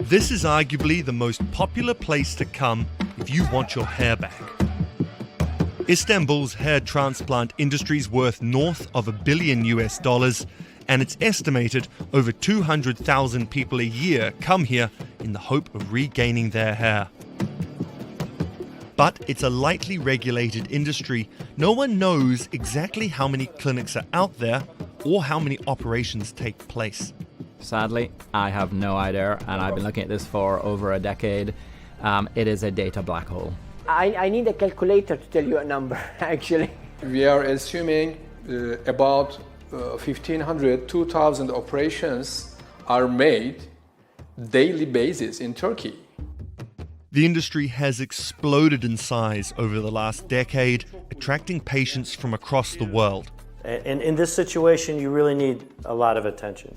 This is arguably the most popular place to come if you want your hair back. Istanbul's hair transplant industry is worth north of $1 billion US, and it's estimated over 200,000 people a year come here in the hope of regaining their hair. But it's a lightly regulated industry. No one knows exactly how many clinics are out there or how many operations take place. Sadly, I have no idea, and I've been looking at this for over a decade. It is a data black hole. I need a calculator to tell you a number, actually. We are assuming about 1,500, 2,000 operations are made daily basis in Turkey. The industry has exploded in size over the last decade, attracting patients from across the world. And in this situation, you really need a lot of attention.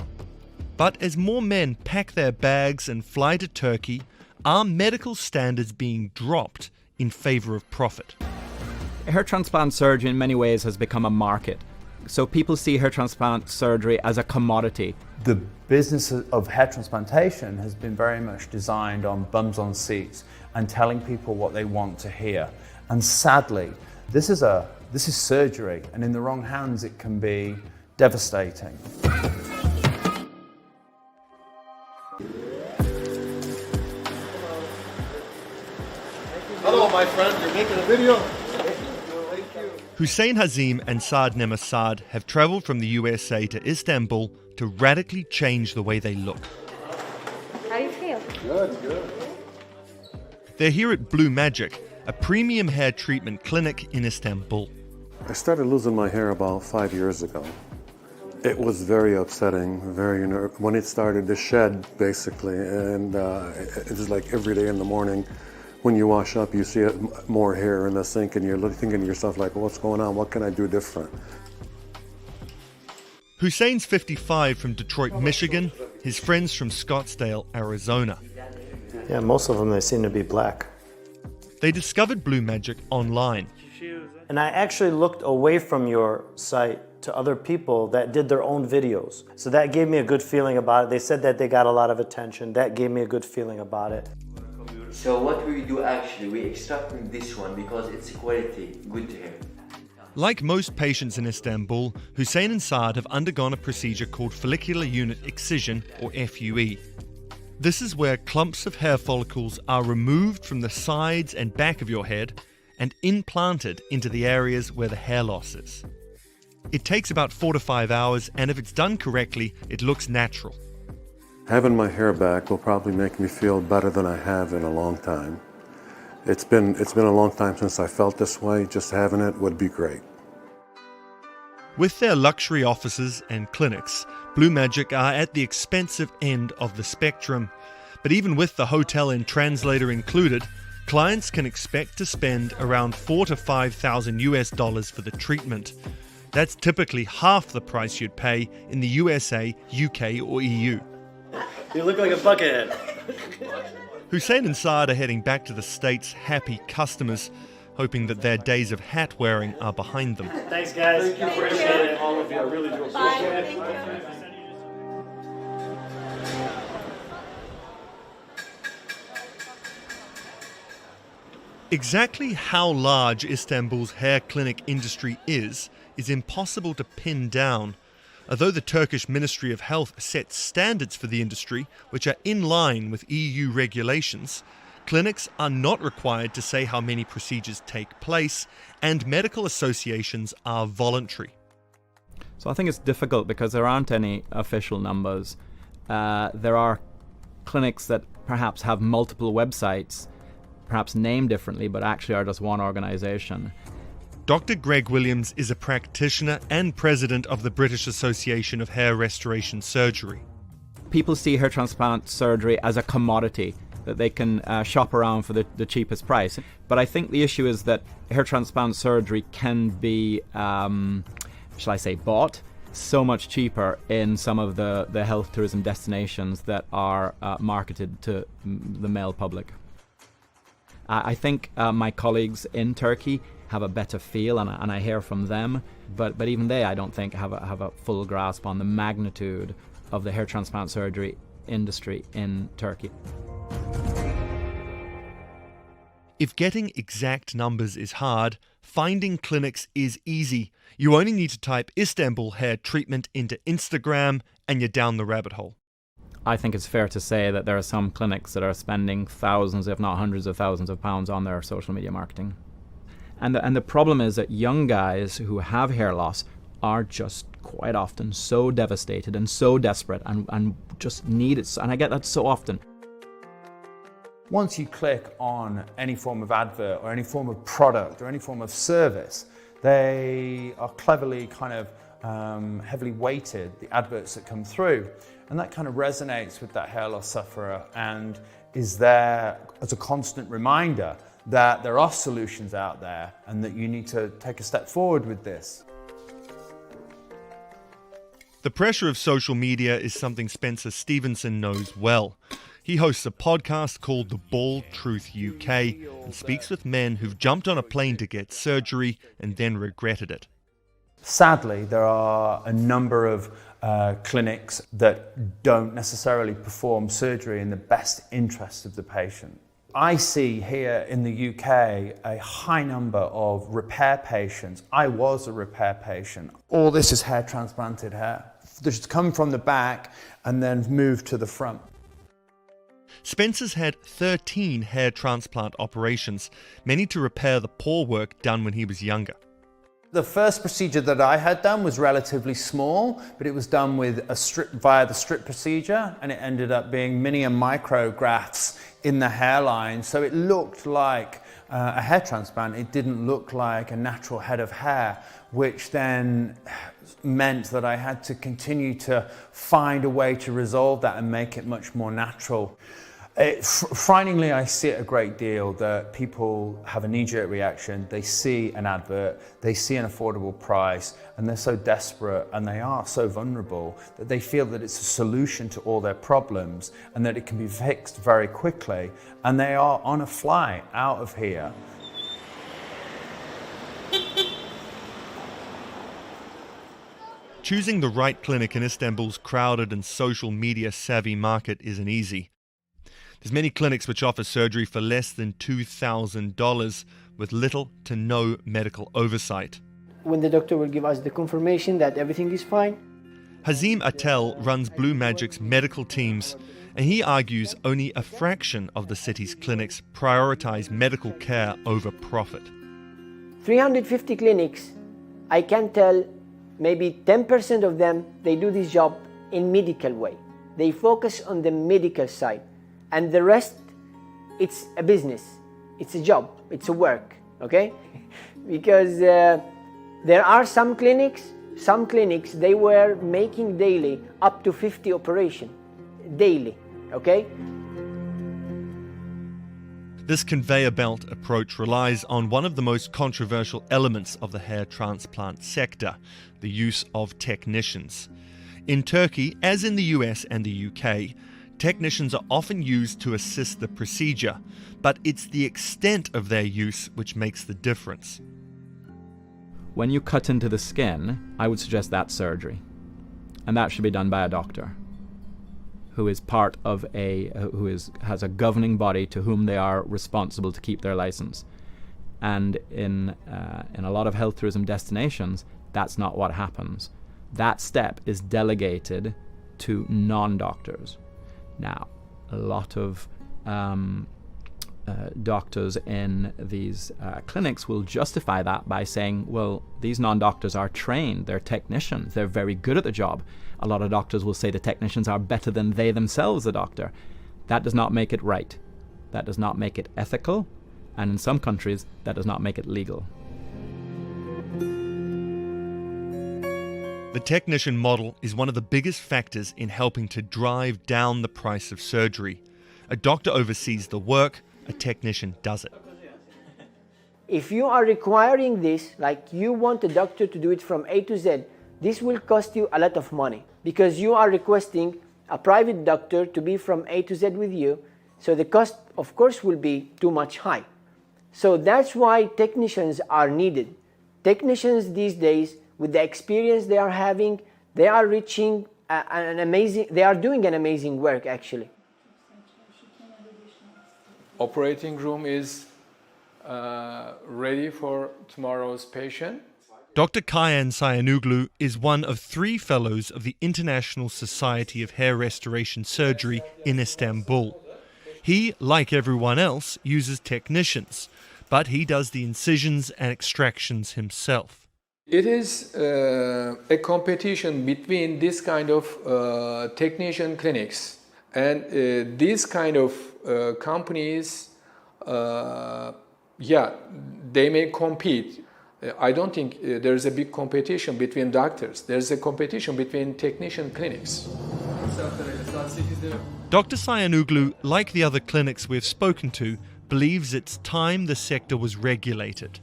But as more men pack their bags and fly to Turkey, are medical standards being dropped in favor of profit? Hair transplant surgery in many ways has become a market. So people see hair transplant surgery as a commodity. The business of hair transplantation has been very much designed on bums on seats and telling people what they want to hear. And sadly, this is surgery, and in the wrong hands it can be devastating. Hello, my friend. You're making a video? Hussein Hazim and Saad Nemassad have traveled from the USA to Istanbul to radically change the way they look. How do you feel? Good. They're here at Blue Magic, a premium hair treatment clinic in Istanbul. I started losing my hair about 5 years ago. It was very upsetting, when it started to shed, basically, and it was like every day in the morning. When you wash up, you see more hair in the sink, and you're thinking to yourself, like, what's going on? What can I do different? Hussein's 55 from Detroit, Michigan. His friends from Scottsdale, Arizona. Yeah, most of them, they seem to be black. They discovered Blue Magic online. And I actually looked away from your site to other people that did their own videos. So that gave me a good feeling about it. They said that they got a lot of attention. That gave me a good feeling about it. So what we do actually, we extract from this one because it's quality, good hair. Like most patients in Istanbul, Hussein and Saad have undergone a procedure called follicular unit excision, or FUE. This is where clumps of hair follicles are removed from the sides and back of your head and implanted into the areas where the hair loss is. It takes about 4 to 5 hours, and if it's done correctly, it looks natural. Having my hair back will probably make me feel better than I have in a long time. It's been a long time since I felt this way. Just having it would be great. With their luxury offices and clinics, Blue Magic are at the expensive end of the spectrum. But even with the hotel and translator included, clients can expect to spend around $4,000 to $5,000 US for the treatment. That's typically half the price you'd pay in the USA, UK or EU. You look like a buckethead. Hussein and Saad are heading back to the States happy customers, hoping that their days of hat wearing are behind them. Thanks, guys. Thank you. Appreciate it, all of you. I really do appreciate it. Exactly how large Istanbul's hair clinic industry is impossible to pin down. Although the Turkish Ministry of Health sets standards for the industry, which are in line with EU regulations, clinics are not required to say how many procedures take place, and medical associations are voluntary. So I think it's difficult because there aren't any official numbers. There are clinics that perhaps have multiple websites, perhaps named differently, but actually are just one organization. Dr. Greg Williams is a practitioner and president of the British Association of Hair Restoration Surgery. People see hair transplant surgery as a commodity that they can shop around for the cheapest price. But I think the issue is that hair transplant surgery can be, shall I say, bought so much cheaper in some of the health tourism destinations that are marketed to the male public. I think my colleagues in Turkey have a better feel, and I hear from them, but even they, I don't think, have a full grasp on the magnitude of the hair transplant surgery industry in Turkey. If getting exact numbers is hard, finding clinics is easy. You only need to type Istanbul hair treatment into Instagram and you're down the rabbit hole. I think it's fair to say that there are some clinics that are spending thousands, if not hundreds of thousands of pounds on their social media marketing. And the problem is that young guys who have hair loss are just quite often so devastated and so desperate and just need it. And I get that so often. Once you click on any form of advert or any form of product or any form of service, they are cleverly kind of heavily weighted, the adverts that come through. And that kind of resonates with that hair loss sufferer and is there as a constant reminder that there are solutions out there and that you need to take a step forward with this. The pressure of social media is something Spencer Stevenson knows well. He hosts a podcast called The Bald Truth UK and speaks with men who've jumped on a plane to get surgery and then regretted it. Sadly, there are a number of clinics that don't necessarily perform surgery in the best interest of the patient. I see here in the UK a high number of repair patients. I was a repair patient. All this is hair transplanted hair. This has come from the back and then moved to the front. Spencer's had 13 hair transplant operations, many to repair the poor work done when he was younger. The first procedure that I had done was relatively small, but it was done with a strip via the strip procedure, and it ended up being mini and micro grafts in the hairline. So it looked like a hair transplant. It didn't look like a natural head of hair, which then meant that I had to continue to find a way to resolve that and make it much more natural. Frighteningly, I see it a great deal that people have a knee-jerk reaction. They see an advert, they see an affordable price, and they're so desperate and they are so vulnerable that they feel that it's a solution to all their problems and that it can be fixed very quickly, and they are on a flight out of here. Choosing the right clinic in Istanbul's crowded and social media savvy market isn't easy. There's many clinics which offer surgery for less than $2,000 with little to no medical oversight. When the doctor will give us the confirmation that everything is fine. Hazim Atel runs Blue Magic's medical teams, and he argues only a fraction of the city's clinics prioritize medical care over profit. 350 clinics, I can tell maybe 10% of them, they do this job in medical way. They focus on the medical side. And the rest, it's a business, it's a job, it's a work, okay? Because there are some clinics, they were making daily up to 50 operations, daily, okay? This conveyor belt approach relies on one of the most controversial elements of the hair transplant sector, the use of technicians. In Turkey, as in the US and the UK, technicians are often used to assist the procedure, but it's the extent of their use which makes the difference. When you cut into the skin, I would suggest that's surgery. And that should be done by a doctor who is part of has a governing body to whom they are responsible to keep their license. And in a lot of health tourism destinations, that's not what happens. That step is delegated to non-doctors. Now, a lot of doctors in these clinics will justify that by saying, well, these non-doctors are trained, they're technicians, they're very good at the job. A lot of doctors will say the technicians are better than they themselves, the doctor. That does not make it right. That does not make it ethical. And in some countries, that does not make it legal. The technician model is one of the biggest factors in helping to drive down the price of surgery. A doctor oversees the work, a technician does it. If you are requiring this, like you want a doctor to do it from A to Z, this will cost you a lot of money because you are requesting a private doctor to be from A to Z with you, so the cost, of course, will be too much high. So that's why technicians are needed. Technicians these days, with the experience they are having, they are reaching they are doing an amazing work actually. Operating room is ready for tomorrow's patient. Dr. Kayan Sayanoglu is one of 3 fellows of the International Society of Hair Restoration Surgery in Istanbul. He, like everyone else, uses technicians, but he does the incisions and extractions himself. It is a competition between this kind of technician clinics, and these kind of companies, they may compete. I don't think there's a big competition between doctors. There's a competition between technician clinics. Dr. Sayanoglu, like the other clinics we've spoken to, believes it's time the sector was regulated,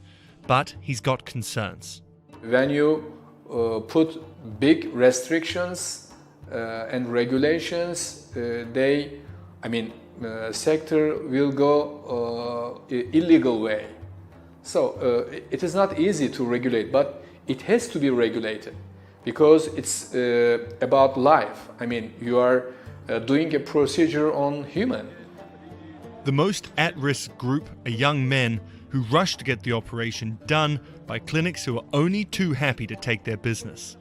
but he's got concerns. When you put big restrictions and regulations, sector will go illegal way. So it is not easy to regulate, but it has to be regulated because it's about life. I mean, you are doing a procedure on human. The most at-risk group are young men who rush to get the operation done by clinics who are only too happy to take their business.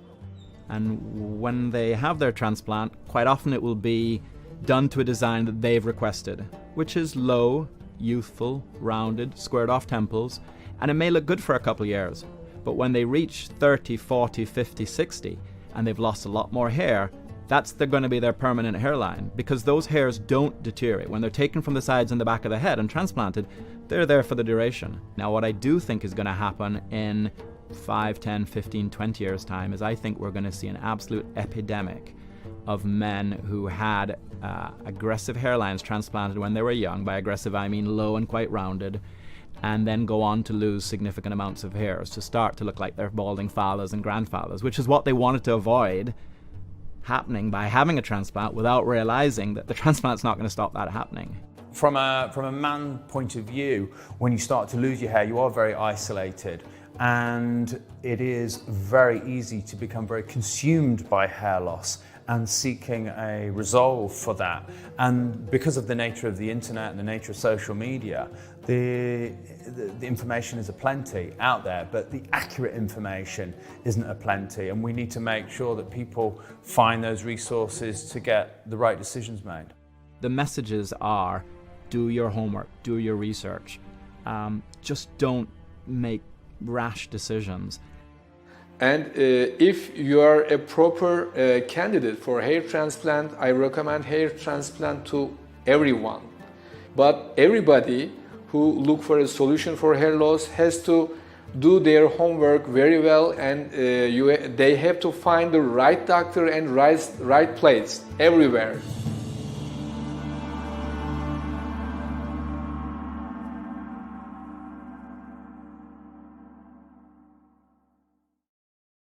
And when they have their transplant, quite often it will be done to a design that they've requested, which is low, youthful, rounded, squared off temples, and it may look good for a couple of years. But when they reach 30, 40, 50, 60, and they've lost a lot more hair, they're going to be their permanent hairline, because those hairs don't deteriorate. When they're taken from the sides and the back of the head and transplanted, they're there for the duration. Now, what I do think is going to happen in 5, 10, 15, 20 years' time is I think we're going to see an absolute epidemic of men who had aggressive hairlines transplanted when they were young. By aggressive, I mean low and quite rounded, and then go on to lose significant amounts of hairs, to start to look like their balding fathers and grandfathers, which is what they wanted to avoid happening by having a transplant, without realizing that the transplant's not going to stop that happening. From a man point of view, when you start to lose your hair, you are very isolated, and it is very easy to become very consumed by hair loss and seeking a resolve for that. And because of the nature of the internet and the nature of social media, the information is aplenty out there, but the accurate information isn't aplenty, and we need to make sure that people find those resources to get the right decisions made. The messages are, do your homework, do your research, just don't make rash decisions. And if you are a proper candidate for hair transplant, I recommend hair transplant to everyone. But everybody who look for a solution for hair loss has to do their homework very well, and they have to find the right doctor and right place everywhere.